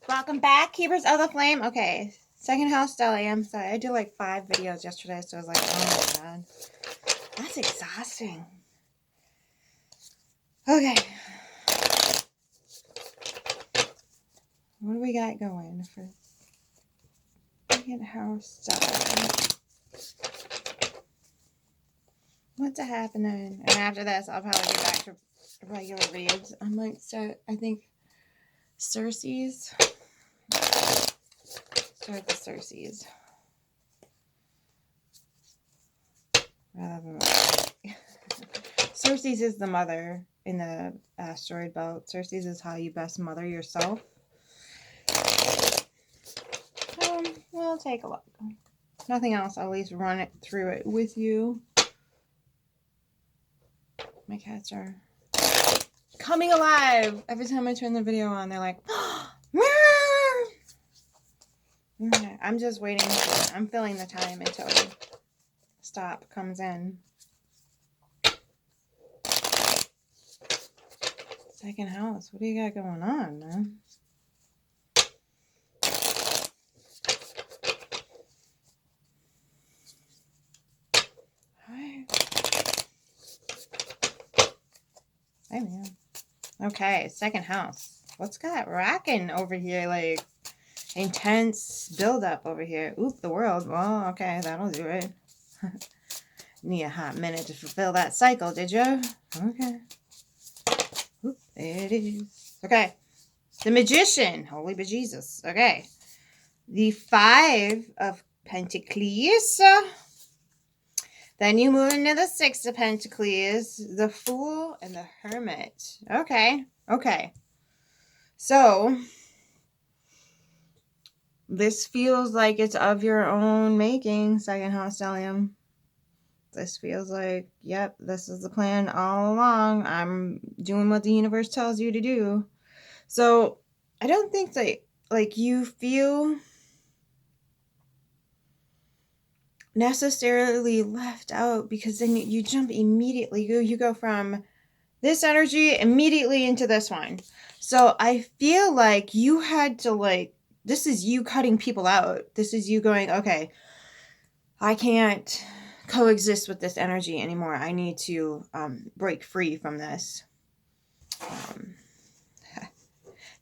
Welcome back, Keepers of the Flame. Okay, second Hose Stellium. Sorry, I did like 5 videos yesterday, so I was like, oh my god. That's exhausting. Okay. What do we got going for second Hose Stellium? What's happening? And after this, I'll probably get back to regular reads. I might start, I think, Circe's. Start the Circe's. Rather than Circe's is the mother in the asteroid belt. Circe's is how you best mother yourself. We'll take a look. Nothing else, I'll at least run it through it with you. My cats are coming alive. Every time I turn the video on, they're like, okay, I'm just waiting. I'm filling the time until stop comes in. Second house. What do you got going on, man? Hi. Hi, man. Okay, second house. What's got rocking over here? Like, intense buildup over here. Oop, the world. Well, okay, that'll do it. Need a hot minute to fulfill that cycle, did you? Okay. Oop, there it is. Okay. The Magician. Holy bejesus. Okay. The 5 of Pentacles. Then you move into the 6 of Pentacles, the Fool, and the Hermit. Okay. Okay. So, this feels like it's of your own making, second Hose Stellium. This feels like, yep, this is the plan all along. I'm doing what the universe tells you to do. So, I don't think that, like, you feel necessarily left out, because then you jump immediately. You go from this energy immediately into this one. So, I feel like you had to, like, this is you cutting people out. This is you going, okay, I can't coexist with this energy anymore. I need to break free from this.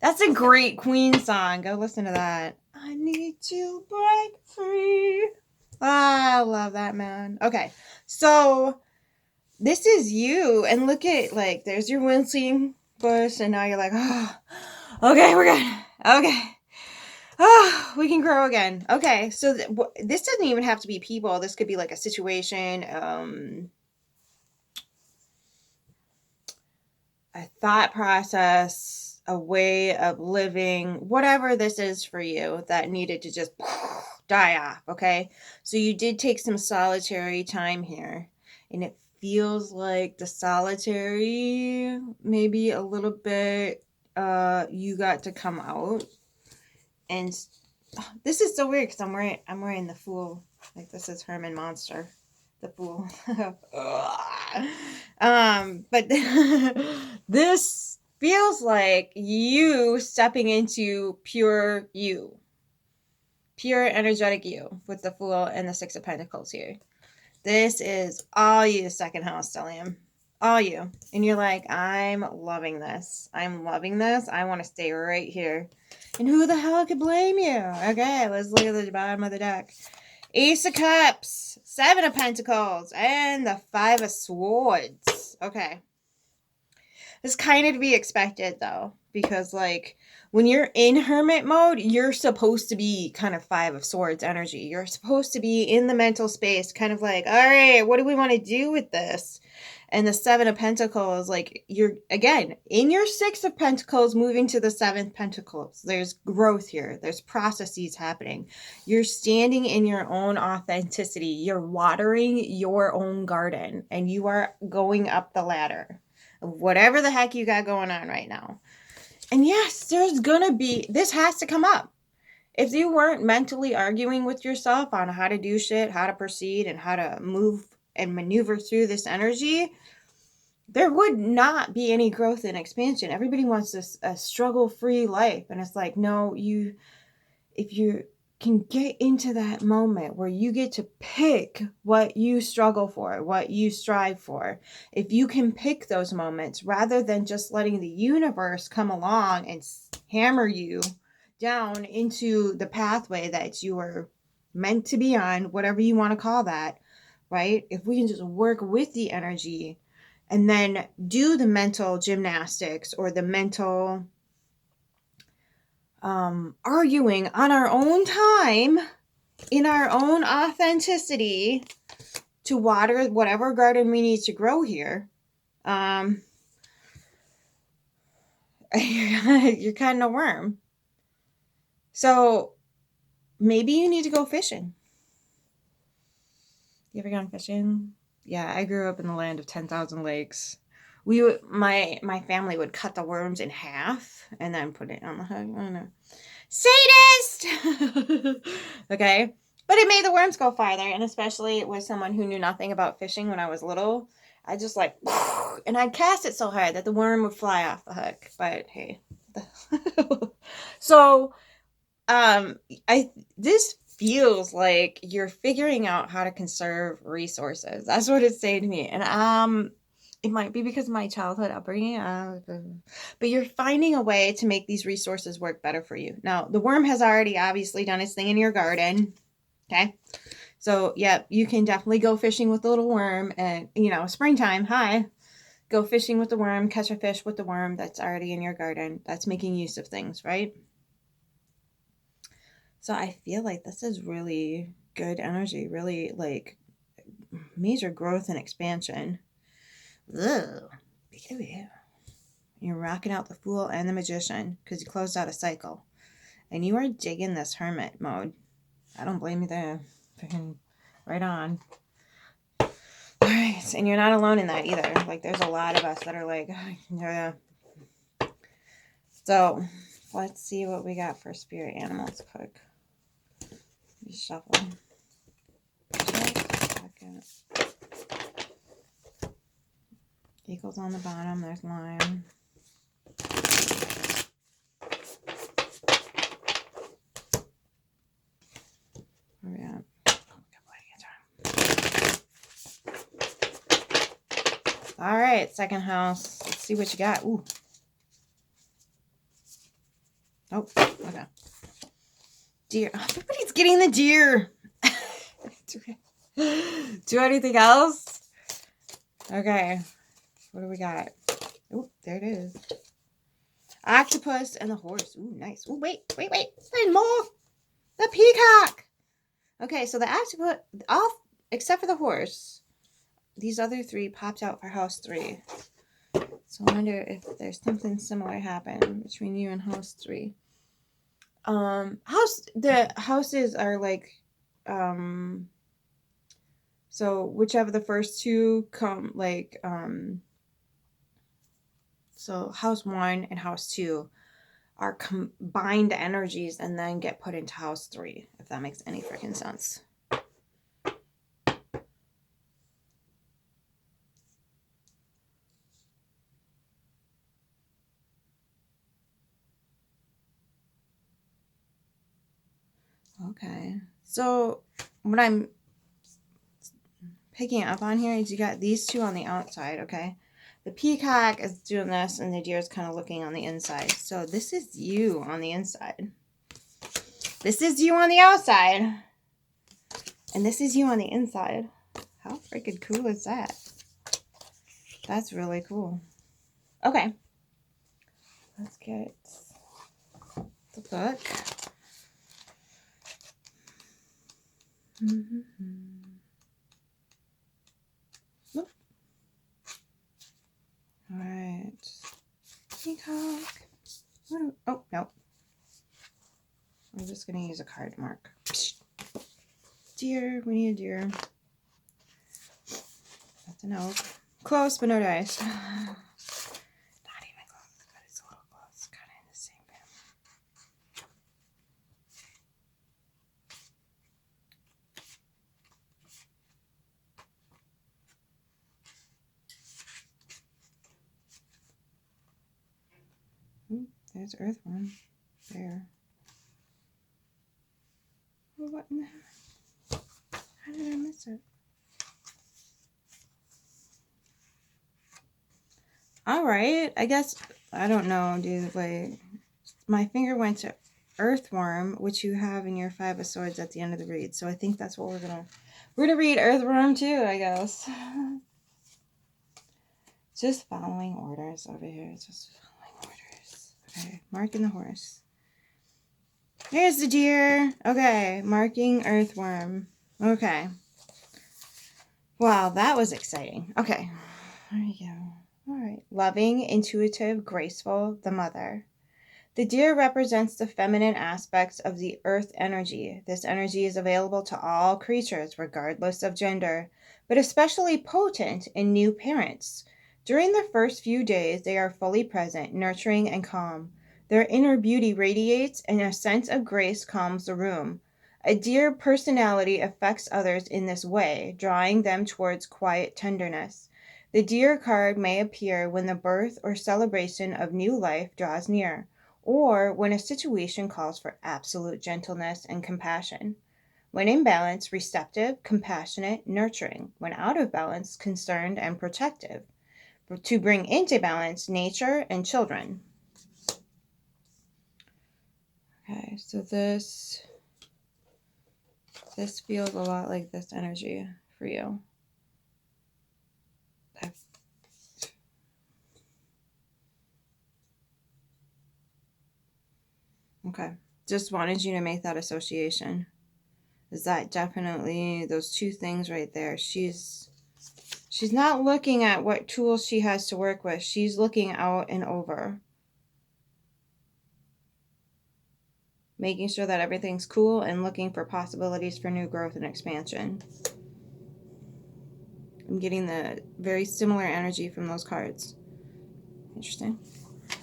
That's a great Queen song. Go listen to that. I need to break free. I love that, man. Okay, so this is you. And look at, like, there's your wincing bush. And now you're like, oh, okay, we're good. Okay. Oh, we can grow again. Okay, so this doesn't even have to be people. This could be like a situation, a thought process, a way of living, whatever this is for you that needed to just die off, okay? So you did take some solitary time here, and it feels like the solitary, maybe a little bit, you got to come out. And this is so weird because I'm wearing the Fool. Like, this is Herman Monster, the Fool. But this feels like you stepping into pure you, pure energetic you, with the Fool and the 6 of Pentacles here. This is all you, second Hose Stellium. All you. And you're like, I'm loving this. I'm loving this. I want to stay right here. And who the hell could blame you? Okay, let's look at the bottom of the deck. Ace of Cups, 7 of Pentacles, and the 5 of Swords. Okay. It's kind of to be expected, though, because, like, when you're in hermit mode, you're supposed to be kind of 5 of Swords energy. You're supposed to be in the mental space, kind of like, all right, what do we want to do with this? And the 7 of Pentacles, like, you're, again, in your 6 of Pentacles, moving to the 7th Pentacles. There's growth here. There's processes happening. You're standing in your own authenticity. You're watering your own garden, and you are going up the ladder of whatever the heck you got going on right now. And yes, there's gonna be, this has to come up. If you weren't mentally arguing with yourself on how to do shit, how to proceed, and how to move and maneuver through this energy, there would not be any growth and expansion. Everybody wants this a struggle-free life, and it's like, no, if you can get into that moment where you get to pick what you struggle for, what you strive for, if you can pick those moments rather than just letting the universe come along and hammer you down into the pathway that you were meant to be on, whatever you want to call that, right? If we can just work with the energy and then do the mental gymnastics or the mental arguing on our own time, in our own authenticity, to water whatever garden we need to grow here, you're kind of a worm. So maybe you need to go fishing. You ever gone fishing? Yeah, I grew up in the land of 10,000 lakes. My family would cut the worms in half and then put it on the hook. I don't know. Sadist! Okay? But it made the worms go farther, and especially with someone who knew nothing about fishing when I was little, I just like, and I'd cast it so hard that the worm would fly off the hook. But hey. So, this feels like you're figuring out how to conserve resources. That's what it's saying to me. And it might be because of my childhood upbringing, but you're finding a way to make these resources work better for you. Now, the worm has already obviously done its thing in your garden. Okay. So, yeah, you can definitely go fishing with the little worm, and, springtime, hi. Go fishing with the worm, catch a fish with the worm that's already in your garden. That's making use of things, right? So I feel like this is really good energy, really like major growth and expansion. Ugh. You're rocking out the Fool and the Magician because you closed out a cycle. And you are digging this hermit mode. I don't blame you there. Freaking right on. Alright, and you're not alone in that either. Like, there's a lot of us that are like, yeah. So, let's see what we got for spirit animals quick. Shuffle. Just a second. Eagles on the bottom. There's lime. Where we at? All right, second house. Let's see what you got. Ooh. Oh, okay. Deer. Everybody's getting the deer. Do anything else? Okay. What do we got? Oh, there it is. Octopus and the horse. Ooh, nice. Ooh, wait. There's more. The peacock. Okay, so the octopus, all except for the horse, these other three popped out for house 3. So I wonder if there's something similar happening between you and house 3. The houses are like, so whichever the first two come, like, so house 1 and house 2 are combined energies and then get put into house 3, if that makes any freaking sense. Okay, so what I'm picking up on here is you got these two on the outside, okay? The peacock is doing this, and the deer is kind of looking on the inside. So this is you on the inside. This is you on the outside. And this is you on the inside. How freaking cool is that? That's really cool. Okay. Let's get the book. All right. Peacock. Oh, no. I'm just going to use a card mark. Deer. We need a deer. That's an oak. Close, but no dice. Not even close, but it's a little close. Kind of in the same There's earthworm. There. Well, what in the heck? How did I miss it? All right. I guess, I don't know, dude. Like, my finger went to earthworm, which you have in your 5 of swords at the end of the read. So I think that's what we're gonna read earthworm too, I guess. Just following orders over here. Just following orders. Okay, marking the horse. There's the deer. Okay, marking earthworm. Okay. Wow, that was exciting. Okay, there you go. All right. Loving, intuitive, graceful, the mother. The deer represents the feminine aspects of the earth energy. This energy is available to all creatures, regardless of gender, but especially potent in new parents. During the first few days, they are fully present, nurturing, and calm. Their inner beauty radiates, and a sense of grace calms the room. A deer personality affects others in this way, drawing them towards quiet tenderness. The deer card may appear when the birth or celebration of new life draws near, or when a situation calls for absolute gentleness and compassion. When in balance, receptive, compassionate, nurturing. When out of balance, concerned and protective. To bring into balance nature and children. Okay, so this feels a lot like this energy for you. Okay, just wanted you to make that association. Is that definitely those two things right there? She's not looking at what tools she has to work with. She's looking out and over. Making sure that everything's cool and looking for possibilities for new growth and expansion. I'm getting the very similar energy from those cards. Interesting.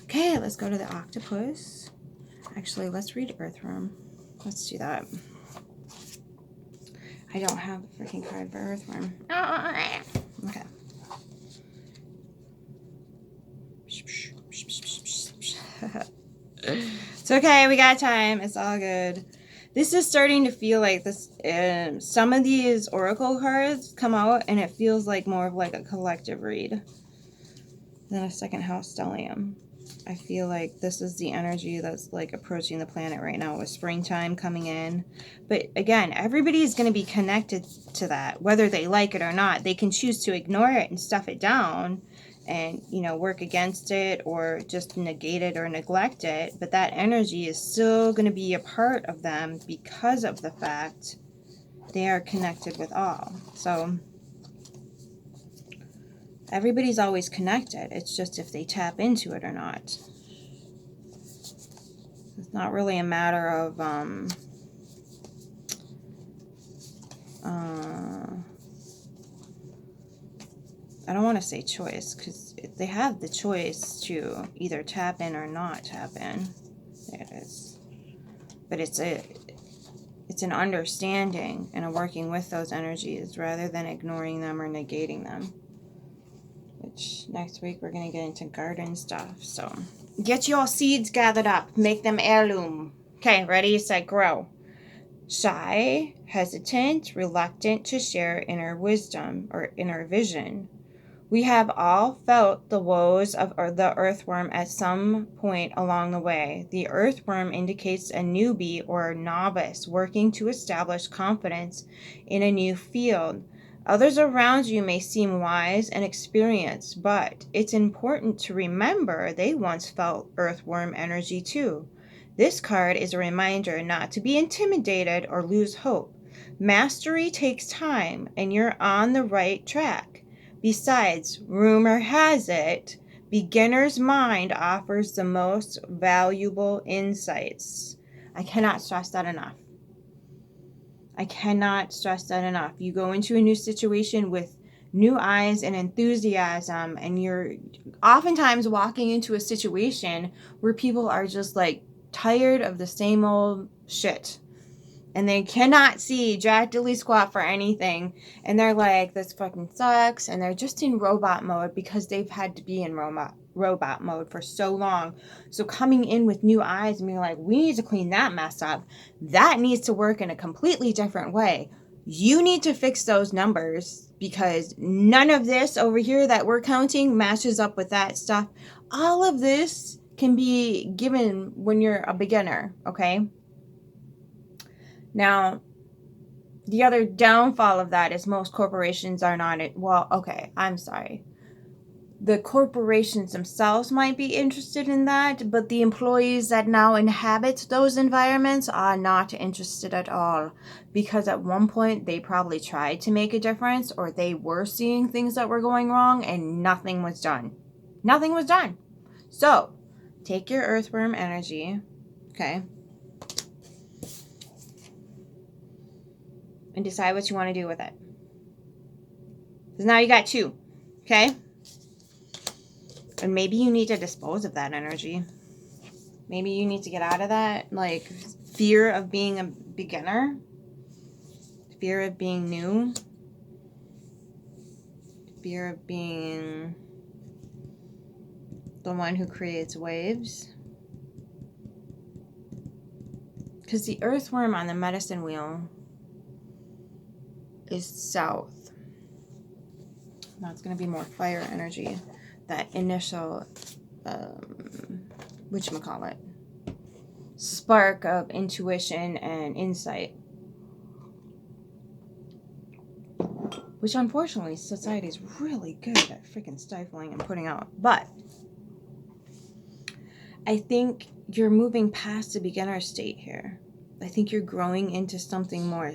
Okay, let's go to the octopus. Actually, let's read earthworm. Let's do that. I don't have the freaking card for earthworm. Okay. It's okay, we got time. It's all good. This is starting to feel like this. Some of these oracle cards come out and it feels like more of like a collective read than a second house stellium. I feel like this is the energy that's like approaching the planet right now with springtime coming in. But again, everybody is going to be connected to that, whether they like it or not. They can choose to ignore it and stuff it down and, you know, work against it or just negate it or neglect it. But that energy is still going to be a part of them because of the fact they are connected with all. So everybody's always connected. It's just if they tap into it or not. It's not really a matter of I don't want to say choice, because they have the choice to either tap in or not tap in. There it is. But it's an understanding and a working with those energies rather than ignoring them or negating them. Which next week we're going to get into garden stuff. So get your seeds gathered up. Make them heirloom. Okay, ready, set, grow. Shy, hesitant, reluctant to share inner wisdom or inner vision. We have all felt the woes of the earthworm at some point along the way. The earthworm indicates a newbie or novice working to establish confidence in a new field. Others around you may seem wise and experienced, but it's important to remember they once felt earthworm energy too. This card is a reminder not to be intimidated or lose hope. Mastery takes time, and you're on the right track. Besides, rumor has it, beginner's mind offers the most valuable insights. I cannot stress that enough. I cannot stress that enough. You go into a new situation with new eyes and enthusiasm, and you're oftentimes walking into a situation where people are just like tired of the same old shit. and they cannot see jack diddly squat for anything, and they're like, this fucking sucks, and they're just in robot mode because they've had to be in robot mode for so long. So coming in with new eyes and being like, we need to clean that mess up, that needs to work in a completely different way. You need to fix those numbers because none of this over here that we're counting matches up with that stuff. All of this can be given when you're a beginner, okay? Now, the other downfall of that is most corporations are not, well, okay, I'm sorry. The corporations themselves might be interested in that, but the employees that now inhabit those environments are not interested at all, because at one point they probably tried to make a difference, or they were seeing things that were going wrong and nothing was done. Nothing was done. So, take your earthworm energy, okay, and decide what you want to do with it. Because now you got 2, okay? And maybe you need to dispose of that energy. Maybe you need to get out of that, like, fear of being a beginner, fear of being new, fear of being the one who creates waves. Because the earthworm on the medicine wheel is south. Now it's going to be more fire energy. That initial, whatchamacallit, spark of intuition and insight. Which unfortunately society is really good at freaking stifling and putting out. But I think you're moving past the beginner state here. I think you're growing into something more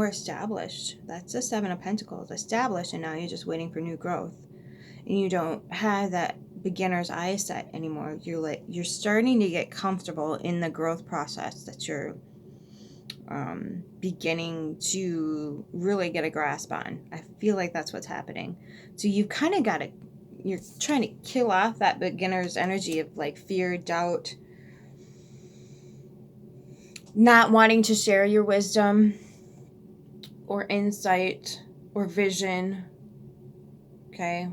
established. That's the 7 of Pentacles, established, and now you're just waiting for new growth. And you don't have that beginner's eye set anymore. You're starting to get comfortable in the growth process that you're beginning to really get a grasp on. I feel like that's what's happening. So you've kind of you're trying to kill off that beginner's energy of like fear, doubt, not wanting to share your wisdom or insight or vision. Okay.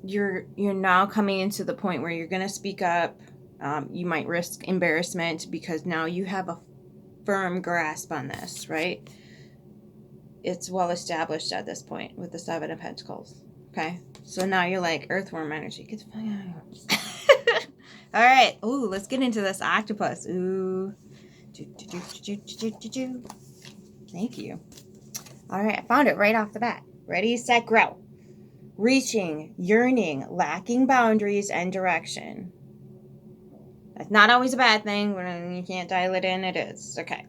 You're now coming into the point where you're going to speak up. You might risk embarrassment because now you have a firm grasp on this, right? It's well established at this point with the 7 of Pentacles. Okay. So now you're like, earthworm energy. Get the fuck out of here. All right. Ooh, let's get into this octopus. Ooh. Thank you. All right. I found it right off the bat. Ready, set, grow. Reaching, yearning, lacking boundaries and direction. That's not always a bad thing. When you can't dial it in, it is. Okay.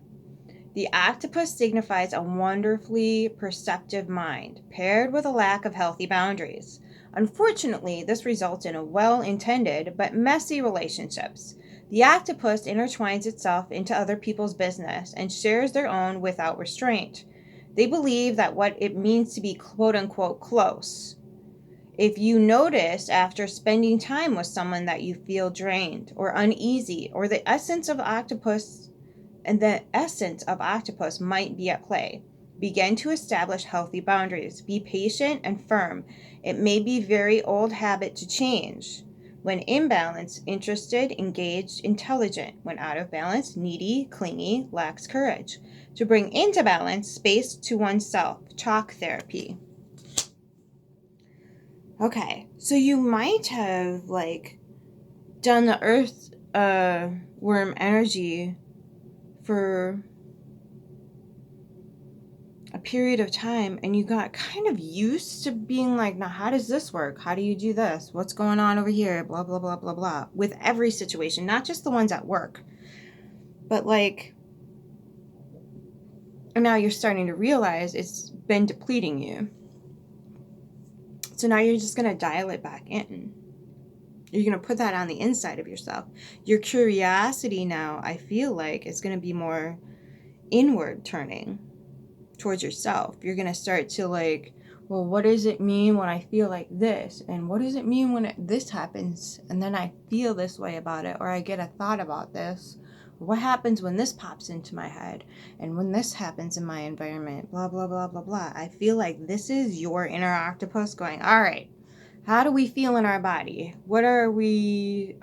The octopus signifies a wonderfully perceptive mind, paired with a lack of healthy boundaries. Unfortunately, this results in a well-intended but messy relationships. The octopus intertwines itself into other people's business and shares their own without restraint. They believe that what it means to be quote-unquote close. If you notice after spending time with someone that you feel drained or uneasy, or the essence of octopus might be at play, begin to establish healthy boundaries. Be patient and firm. It may be a very old habit to change. When in balance, interested, engaged, intelligent. When out of balance, needy, clingy, lacks courage. To bring into balance, space to oneself. Talk therapy. Okay, so you might have done the earth worm energy for a period of time, and you got kind of used to being like, now how does this work? How do you do this? What's going on over here? Blah, blah, blah, blah, blah. With every situation, not just the ones at work, but and now you're starting to realize it's been depleting you. So now you're just going to dial it back in. You're going to put that on the inside of yourself. Your curiosity now, I feel like, is going to be more inward turning towards yourself. You're going to start to well, what does it mean when I feel like this? And what does it mean when this happens? And then I feel this way about it, or I get a thought about this. What happens when this pops into my head? And when this happens in my environment, blah, blah, blah, blah, blah. I feel like this is your inner octopus going, all right, how do we feel in our body? What are we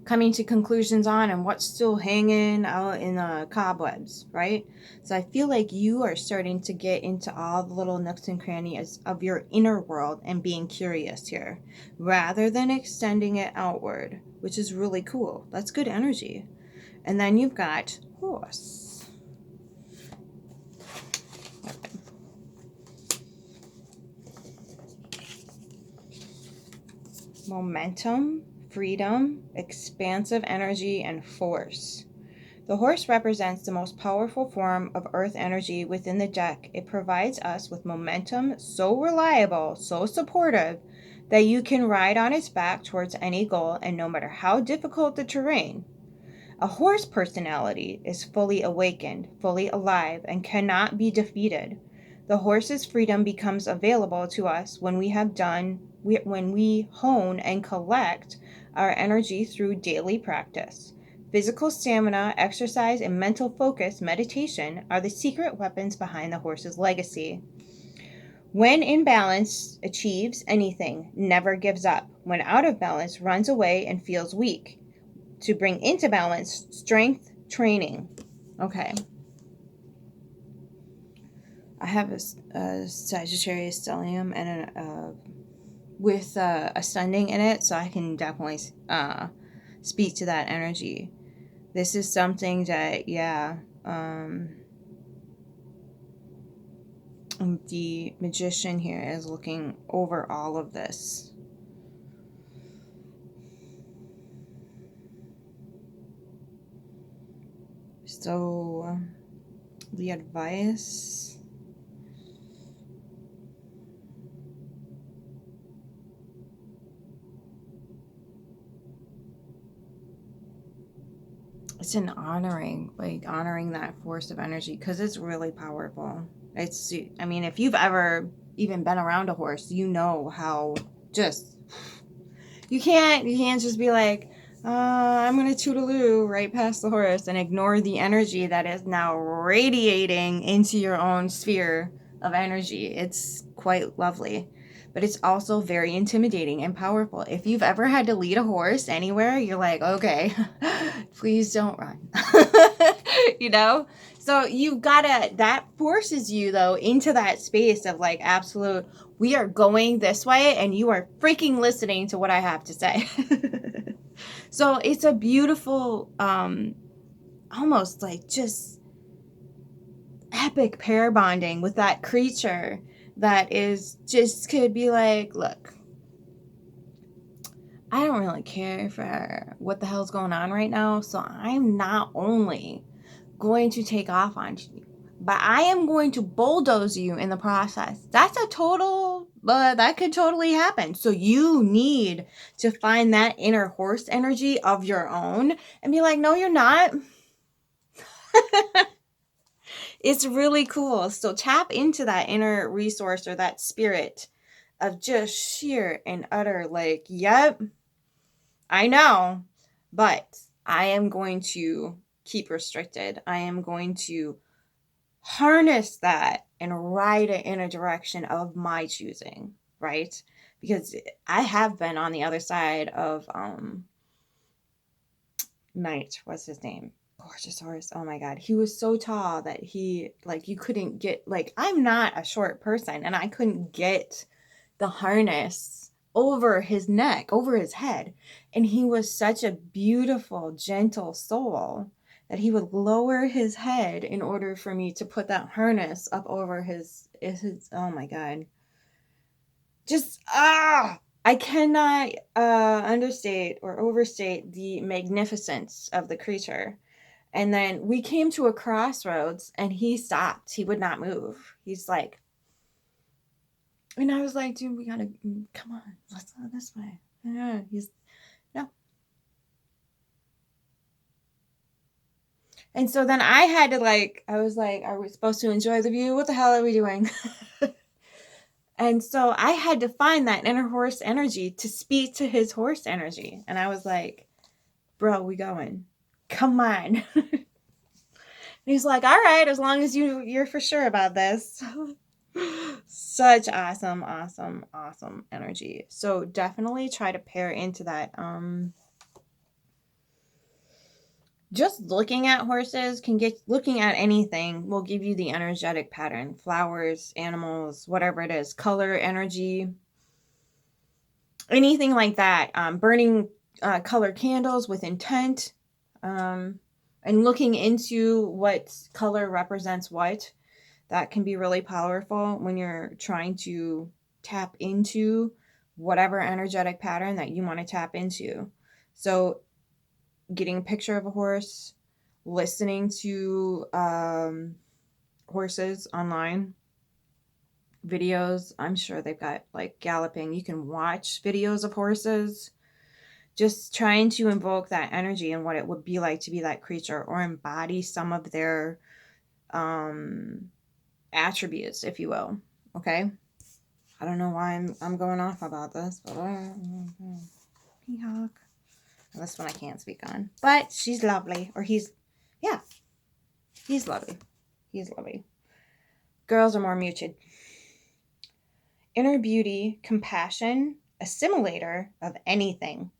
coming to conclusions on, and what's still hanging out in the cobwebs, right? So I feel like you are starting to get into all the little nooks and crannies of your inner world and being curious here, rather than extending it outward, which is really cool. That's good energy. And then you've got horse. Momentum, freedom, expansive energy, and force. The horse represents the most powerful form of earth energy within the deck. It provides us with momentum so reliable, so supportive, that you can ride on its back towards any goal, and no matter how difficult the terrain. A horse personality is fully awakened, fully alive, and cannot be defeated. The horse's freedom becomes available to us when we hone and collect our energy through daily practice. Physical stamina, exercise, and mental focus, meditation, are the secret weapons behind the horse's legacy. When in balance, achieves anything, never gives up. When out of balance, runs away and feels weak. To bring into balance, strength training. Okay. I have a Sagittarius stellium and with ascending in it, so I can definitely speak to that energy. This is something that, the magician here is looking over all of this. So, the advice... it's in honoring that force of energy, because it's really powerful. It's, I mean, if you've ever even been around a horse, you know how just, you can't just be like, I'm gonna toodaloo right past the horse and ignore the energy that is now radiating into your own sphere of energy. It's quite lovely. But it's also very intimidating and powerful. If you've ever had to lead a horse anywhere, you're like, okay, please don't run. You know? So you've gotta, that forces you though into that space of like absolute, we are going this way and you are freaking listening to what I have to say. So it's a beautiful, almost like just epic pair bonding with that creature that is just could be like, look, I don't really care for what the hell's going on right now, so I'm not only going to take off on you, but I am going to bulldoze you in the process. That's a total, that could totally happen. So you need to find that inner horse energy of your own and be like, no, you're not. It's really cool. So tap into that inner resource or that spirit of just sheer and utter like, yep, I know, but I am going to keep restricted. I am going to harness that and ride it in a direction of my choosing, right? Because I have been on the other side of Knight, what's his name? Gorgeous horse. Oh my god. He was so tall that he, like, you couldn't get, like, I'm not a short person and I couldn't get the harness over his neck, over his head. And he was such a beautiful, gentle soul that he would lower his head in order for me to put that harness up over his oh my god. Just, I cannot understate or overstate the magnificence of the creature. And then we came to a crossroads and he stopped. He would not move. He's like, and I was like, dude, we gotta, come on, let's go this way. Yeah, he's, no. And so then I had to I was like, are we supposed to enjoy the view? What the hell are we doing? And so I had to find that inner horse energy to speak to his horse energy. And I was like, bro, we going. Come on. And he's like, all right, as long as you're for sure about this. Such awesome, awesome, awesome energy. So definitely try to pair into that. Just looking at horses looking at anything will give you the energetic pattern. Flowers, animals, whatever it is, color, energy, anything like that. Burning color candles with intent, and looking into what color represents what. That can be really powerful when you're trying to tap into whatever energetic pattern that you want to tap into. So getting a picture of a horse, listening to horses online, videos. I'm sure they've got like galloping. You can watch videos of horses. Just trying to invoke that energy and what it would be like to be that creature or embody some of their attributes, if you will. Okay? I don't know why I'm going off about this, but Peacock. This one I can't speak on. But she's lovely. Or he's lovely. He's lovely. Girls are more muted. Inner beauty, compassion, assimilator of anything.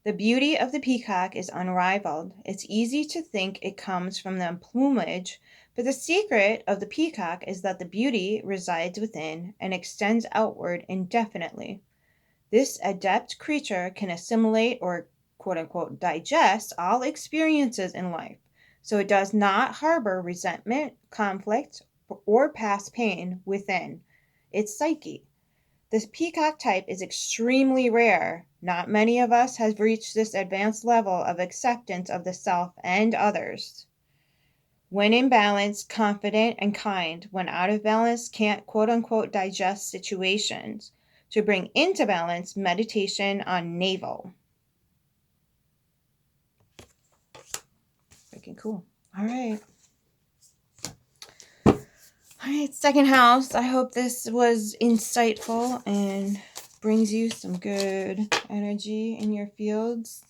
The beauty of the peacock is unrivaled. It's easy to think it comes from the plumage, but the secret of the peacock is that the beauty resides within and extends outward indefinitely. This adept creature can assimilate or quote unquote digest all experiences in life, so it does not harbor resentment, conflict, or past pain within its psyche. This peacock type is extremely rare. Not many of us have reached this advanced level of acceptance of the self and others. When in balance, confident and kind. When out of balance, can't quote unquote digest situations. To bring into balance, meditation on navel. Freaking cool. All right. All right, second house. I hope this was insightful and brings you some good energy in your fields.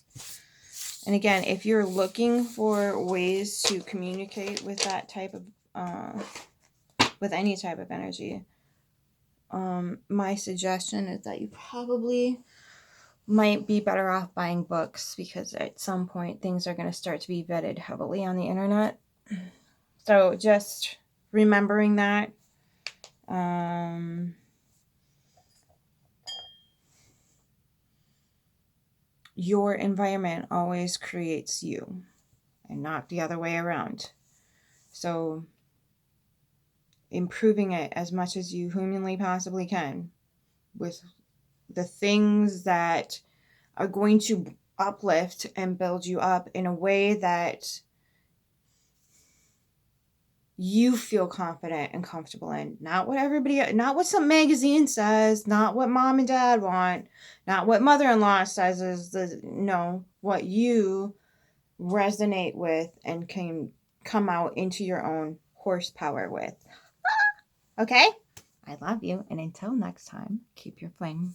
And again, if you're looking for ways to communicate with that type of, with any type of energy, my suggestion is that you probably might be better off buying books, because at some point things are going to start to be vetted heavily on the internet. So just remembering that. Your environment always creates you and not the other way around. So improving it as much as you humanly possibly can with the things that are going to uplift and build you up in a way that you feel confident and comfortable in. Not what some magazine says, not what mom and dad want, not what mother-in-law says no, what you resonate with and can come out into your own horsepower with. Okay? I love you, and until next time, keep your flame